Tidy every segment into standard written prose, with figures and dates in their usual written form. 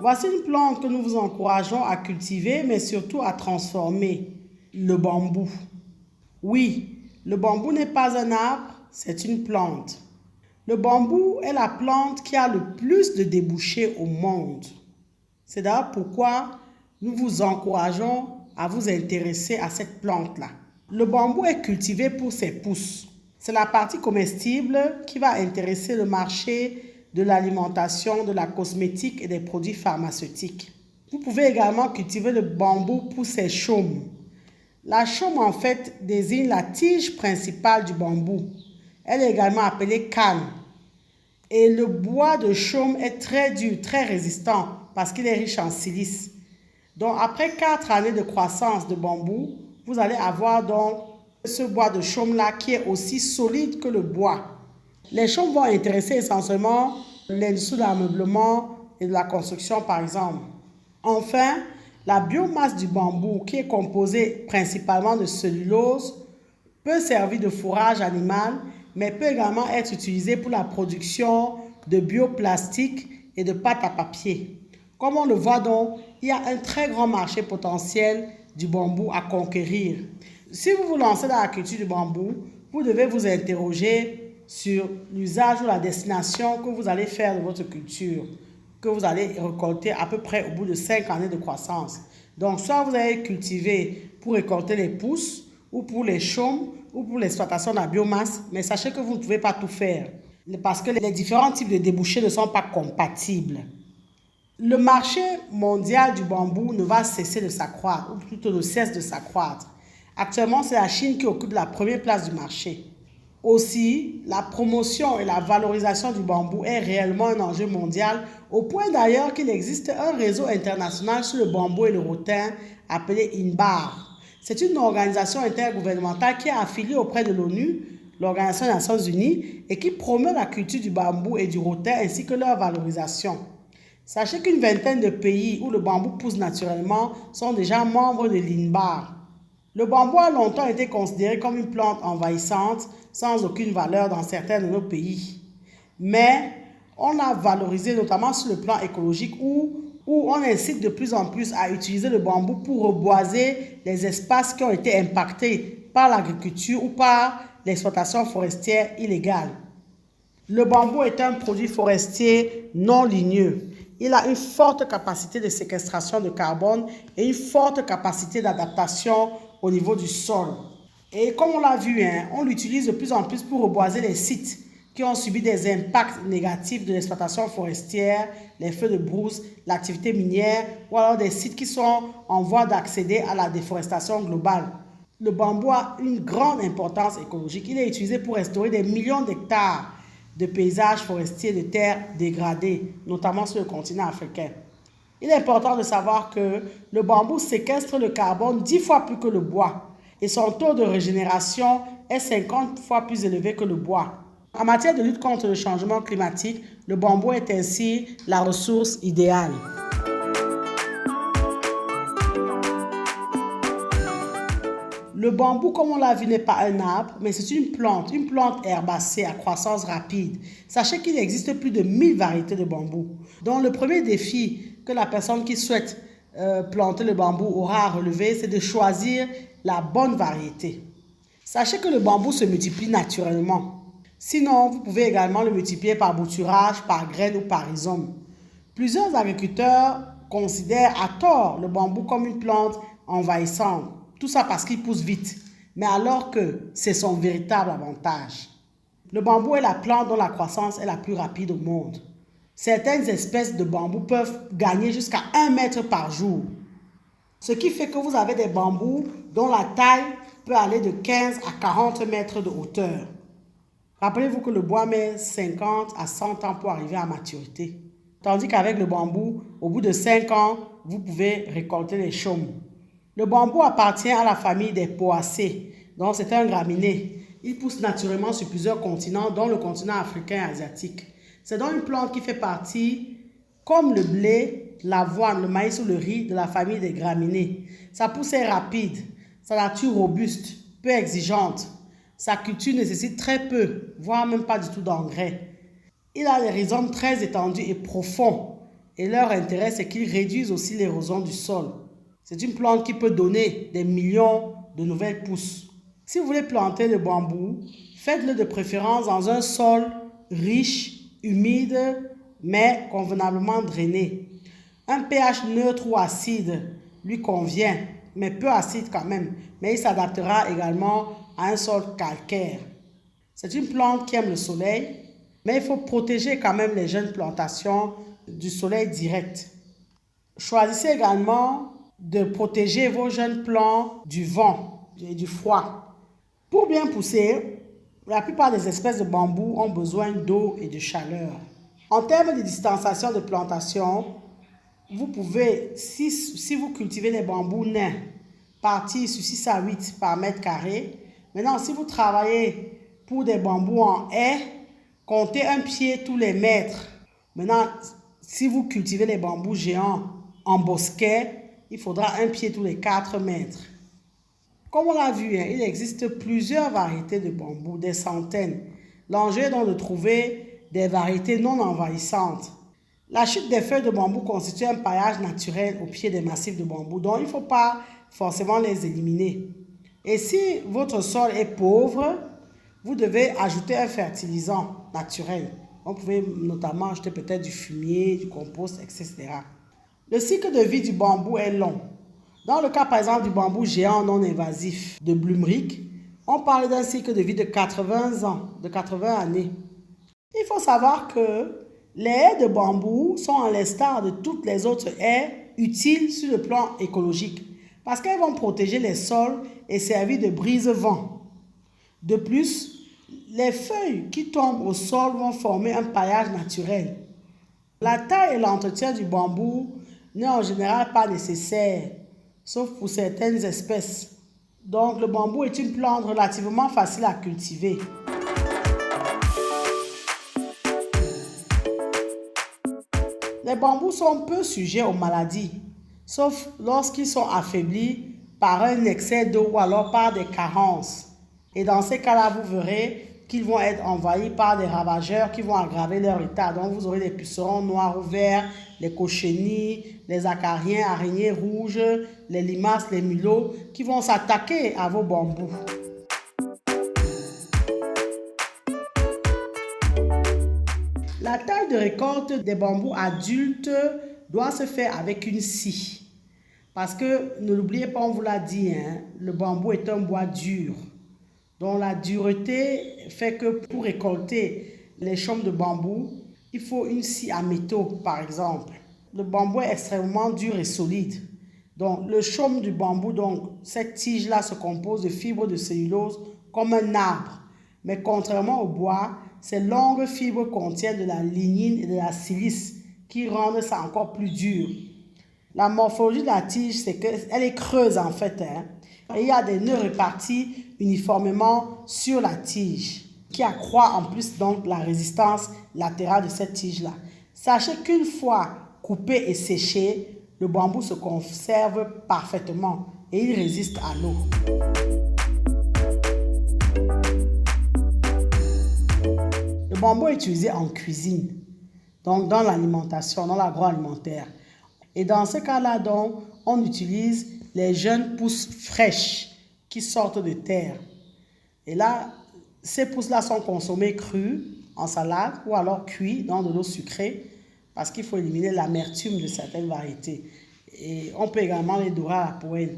Voici une plante que nous vous encourageons à cultiver, mais surtout à transformer, le bambou. Oui, le bambou n'est pas un arbre, c'est une plante. Le bambou est la plante qui a le plus de débouchés au monde. C'est d'ailleurs pourquoi nous vous encourageons à vous intéresser à cette plante-là. Le bambou est cultivé pour ses pousses. C'est la partie comestible qui va intéresser le marché de l'alimentation, de la cosmétique et des produits pharmaceutiques. Vous pouvez également cultiver le bambou pour ses chaumes. La chaume en fait désigne la tige principale du bambou. Elle est également appelée canne. Et le bois de chaume est très dur, très résistant parce qu'il est riche en silice. Donc après 4 années de croissance de bambou, vous allez avoir donc ce bois de chaume-là qui est aussi solide que le bois. Les chaumes vont intéresser essentiellement l'industrie de l'ameublement et de la construction par exemple. Enfin, la biomasse du bambou qui est composée principalement de cellulose peut servir de fourrage animal, mais peut également être utilisée pour la production de bioplastique et de pâte à papier. Comme on le voit donc, il y a un très grand marché potentiel du bambou à conquérir. Si vous vous lancez dans la culture du bambou, vous devez vous interroger sur l'usage ou la destination que vous allez faire de votre culture, que vous allez récolter à peu près au bout de 5 années de croissance. Donc, soit vous allez cultiver pour récolter les pousses, ou pour les chaumes, ou pour l'exploitation de la biomasse, mais sachez que vous ne pouvez pas tout faire, parce que les différents types de débouchés ne sont pas compatibles. Le marché mondial du bambou ne va cesser de s'accroître, ou plutôt ne cesse de s'accroître. Actuellement, c'est la Chine qui occupe la première place du marché. Aussi, la promotion et la valorisation du bambou est réellement un enjeu mondial, au point d'ailleurs qu'il existe un réseau international sur le bambou et le rotin appelé INBAR. C'est une organisation intergouvernementale qui est affiliée auprès de l'ONU, l'Organisation des Nations Unies, et qui promeut la culture du bambou et du rotin ainsi que leur valorisation. Sachez qu'une vingtaine de pays où le bambou pousse naturellement sont déjà membres de l'INBAR. Le bambou a longtemps été considéré comme une plante envahissante sans aucune valeur dans certains de nos pays. Mais on l'a valorisé notamment sur le plan écologique où on incite de plus en plus à utiliser le bambou pour reboiser les espaces qui ont été impactés par l'agriculture ou par l'exploitation forestière illégale. Le bambou est un produit forestier non ligneux. Il a une forte capacité de séquestration de carbone et une forte capacité d'adaptation au niveau du sol. Et comme on l'a vu, on l'utilise de plus en plus pour reboiser les sites qui ont subi des impacts négatifs de l'exploitation forestière, les feux de brousse, l'activité minière ou alors des sites qui sont en voie d'accéder à la déforestation globale. Le bambou a une grande importance écologique. Il est utilisé pour restaurer des millions d'hectares de paysages forestiers de terres dégradées, notamment sur le continent africain. Il est important de savoir que le bambou séquestre le carbone 10 fois plus que le bois et son taux de régénération est 50 fois plus élevé que le bois. En matière de lutte contre le changement climatique, le bambou est ainsi la ressource idéale. Le bambou, comme on l'a vu, n'est pas un arbre, mais c'est une plante herbacée à croissance rapide. Sachez qu'il existe plus de 1000 variétés de bambou. Donc le premier défi que la personne qui souhaite planter le bambou aura à relever, c'est de choisir la bonne variété. Sachez que le bambou se multiplie naturellement. Sinon, vous pouvez également le multiplier par bouturage, par graines ou par rhizome. Plusieurs agriculteurs considèrent à tort le bambou comme une plante envahissante. Tout ça parce qu'il pousse vite, mais alors que c'est son véritable avantage. Le bambou est la plante dont la croissance est la plus rapide au monde. Certaines espèces de bambou peuvent gagner jusqu'à 1 mètre par jour. Ce qui fait que vous avez des bambous dont la taille peut aller de 15 à 40 mètres de hauteur. Rappelez-vous que le bois met 50 à 100 ans pour arriver à maturité. Tandis qu'avec le bambou, au bout de 5 ans, vous pouvez récolter les chaumes. Le bambou appartient à la famille des poacées, donc c'est un graminé. Il pousse naturellement sur plusieurs continents, dont le continent africain et asiatique. C'est donc une plante qui fait partie, comme le blé, l'avoine, le maïs ou le riz, de la famille des graminées. Sa pousse est rapide, sa nature robuste, peu exigeante. Sa culture nécessite très peu, voire même pas du tout d'engrais. Il a des rhizomes très étendus et profonds Et leur intérêt, c'est qu'ils réduisent aussi l'érosion du sol. C'est une plante qui peut donner des millions de nouvelles pousses. Si vous voulez planter le bambou, faites-le de préférence dans un sol riche, humide, mais convenablement drainé. Un pH neutre ou acide lui convient, mais peu acide quand même. Mais il s'adaptera également à un sol calcaire. C'est une plante qui aime le soleil, mais il faut protéger quand même les jeunes plantations du soleil direct. Choisissez également de protéger vos jeunes plants du vent et du froid. Pour bien pousser, la plupart des espèces de bambou ont besoin d'eau et de chaleur. En termes de distanciation de plantation, vous pouvez, si vous cultivez des bambous nains, partir sur 6 à 8 par mètre carré. Maintenant, si vous travaillez pour des bambous en haie, comptez un pied tous les mètres. Maintenant, si vous cultivez les bambous géants en bosquet, il faudra un pied tous les 4 mètres. Comme on l'a vu, il existe plusieurs variétés de bambous, des centaines. L'enjeu est donc de trouver des variétés non envahissantes. La chute des feuilles de bambou constitue un paillage naturel au pied des massifs de bambou, donc il ne faut pas forcément les éliminer. Et si votre sol est pauvre, vous devez ajouter un fertilisant naturel. Vous pouvez notamment ajouter peut-être du fumier, du compost, etc. Le cycle de vie du bambou est long. Dans le cas par exemple du bambou géant non invasif de Blumerick, on parle d'un cycle de vie de 80 ans, de 80 années. Il faut savoir que les haies de bambou sont à l'instar de toutes les autres haies utiles sur le plan écologique parce qu'elles vont protéger les sols et servir de brise-vent. De plus, les feuilles qui tombent au sol vont former un paillage naturel. La taille et l'entretien du bambou n'est en général pas nécessaire, sauf pour certaines espèces. Donc, le bambou est une plante relativement facile à cultiver. Les bambous sont peu sujets aux maladies, sauf lorsqu'ils sont affaiblis par un excès d'eau ou alors par des carences. Et dans ces cas-là, vous verrez qu'ils vont être envahis par des ravageurs qui vont aggraver leur état. Donc, vous aurez des pucerons noirs ou verts, les cochenilles, les acariens, araignées rouges, les limaces, les mulots, qui vont s'attaquer à vos bambous. La taille de récolte des bambous adultes doit se faire avec une scie. Parce que, ne l'oubliez pas, on vous l'a dit, le bambou est un bois dur. Donc la dureté fait que pour récolter les chaumes de bambou, il faut une scie à métaux, par exemple. Le bambou est extrêmement dur et solide. Donc le chaume du bambou, donc cette tige-là se compose de fibres de cellulose comme un arbre. Mais contrairement au bois, ces longues fibres contiennent de la lignine et de la silice qui rendent ça encore plus dur. La morphologie de la tige, c'est qu'elle est creuse en fait. Et il y a des nœuds répartis uniformément sur la tige qui accroît en plus donc la résistance latérale de cette tige-là. Sachez qu'une fois coupé et séché, le bambou se conserve parfaitement et il résiste à l'eau. Le bambou est utilisé en cuisine, donc dans l'alimentation, dans l'agroalimentaire. Et dans ce cas-là, donc, on utilise les jeunes pousses fraîches qui sortent de terre. Et là, ces pousses-là sont consommées crues en salade ou alors cuites dans de l'eau sucrée parce qu'il faut éliminer l'amertume de certaines variétés. Et on peut également les dorer à la poêle.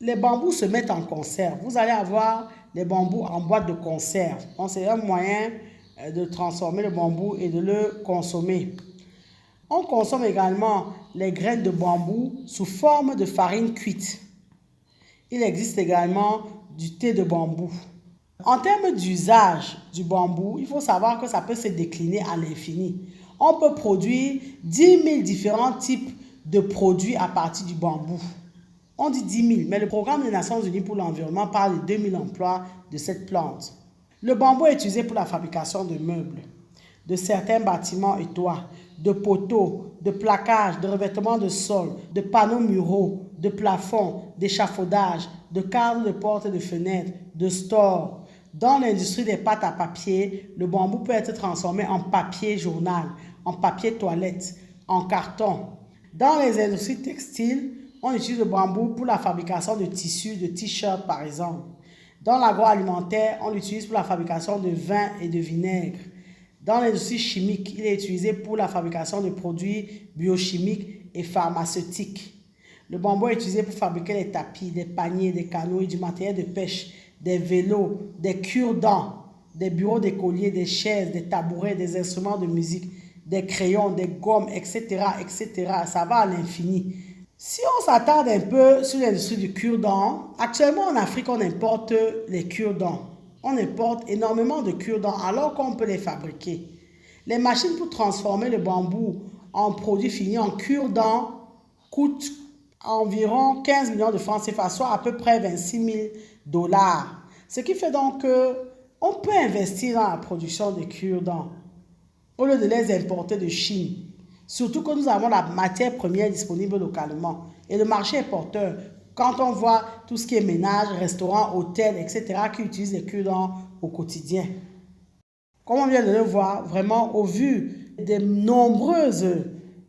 Les bambous se mettent en conserve. Vous allez avoir les bambous en boîte de conserve. Donc, c'est un moyen de transformer le bambou et de le consommer. On consomme également les graines de bambou sous forme de farine cuite. Il existe également du thé de bambou. En termes d'usage du bambou, il faut savoir que ça peut se décliner à l'infini. On peut produire 10 000 différents types de produits à partir du bambou. On dit 10 000, mais le programme des Nations Unies pour l'environnement parle de 2 000 emplois de cette plante. Le bambou est utilisé pour la fabrication de meubles, de certains bâtiments et toits, de poteaux, de placages, de revêtements de sol, de panneaux muraux, de plafonds, d'échafaudages, de cadres de portes et de fenêtres, de stores. Dans l'industrie des pâtes à papier, le bambou peut être transformé en papier journal, en papier toilette, en carton. Dans les industries textiles, on utilise le bambou pour la fabrication de tissus, de t-shirts par exemple. Dans l'agroalimentaire, on l'utilise pour la fabrication de vin et de vinaigre. Dans l'industrie chimique, il est utilisé pour la fabrication de produits biochimiques et pharmaceutiques. Le bambou est utilisé pour fabriquer des tapis, des paniers, des canoës, du matériel de pêche, des vélos, des cure-dents, des bureaux d'écoliers, des chaises, des tabourets, des instruments de musique, des crayons, des gommes, etc., etc. Ça va à l'infini. Si on s'attarde un peu sur l'industrie du cure-dent, actuellement en Afrique, on importe les cure-dents. On importe énormément de cure-dents alors qu'on peut les fabriquer. Les machines pour transformer le bambou en produit fini en cure-dent coûtent environ 15 millions de francs CFA, soit à peu près 26 000 $. Ce qui fait donc qu'on peut investir dans la production de cure-dents au lieu de les importer de Chine. Surtout que nous avons la matière première disponible localement. Et le marché est porteur. Quand on voit tout ce qui est ménage, restaurant, hôtel, etc., qui utilisent les cure-dents au quotidien. Comme on vient de le voir, vraiment, au vu des nombreuses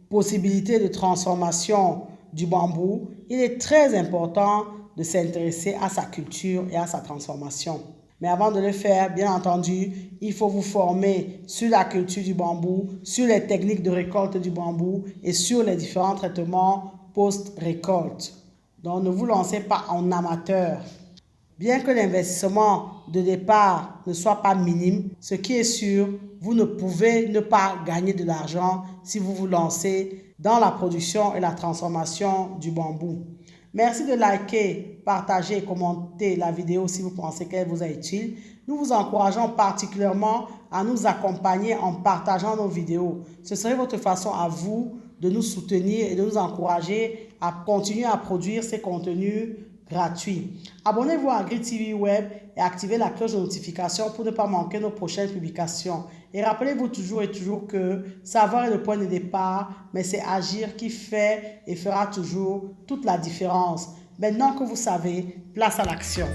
possibilités de transformation du bambou, il est très important de s'intéresser à sa culture et à sa transformation. Mais avant de le faire, bien entendu, il faut vous former sur la culture du bambou, sur les techniques de récolte du bambou et sur les différents traitements post-récolte. Donc, ne vous lancez pas en amateur. Bien que l'investissement de départ ne soit pas minime, ce qui est sûr, vous ne pouvez ne pas gagner de l'argent si vous vous lancez dans la production et la transformation du bambou. Merci de liker, partager et commenter la vidéo si vous pensez qu'elle vous est utile. Nous vous encourageons particulièrement à nous accompagner en partageant nos vidéos. Ce serait votre façon à vous de nous soutenir et de nous encourager à continuer à produire ces contenus gratuits. Abonnez-vous à GRITV Web et activez la cloche de notification pour ne pas manquer nos prochaines publications. Et rappelez-vous toujours et toujours que savoir est le point de départ, mais c'est agir qui fait et fera toujours toute la différence. Maintenant que vous savez, place à l'action.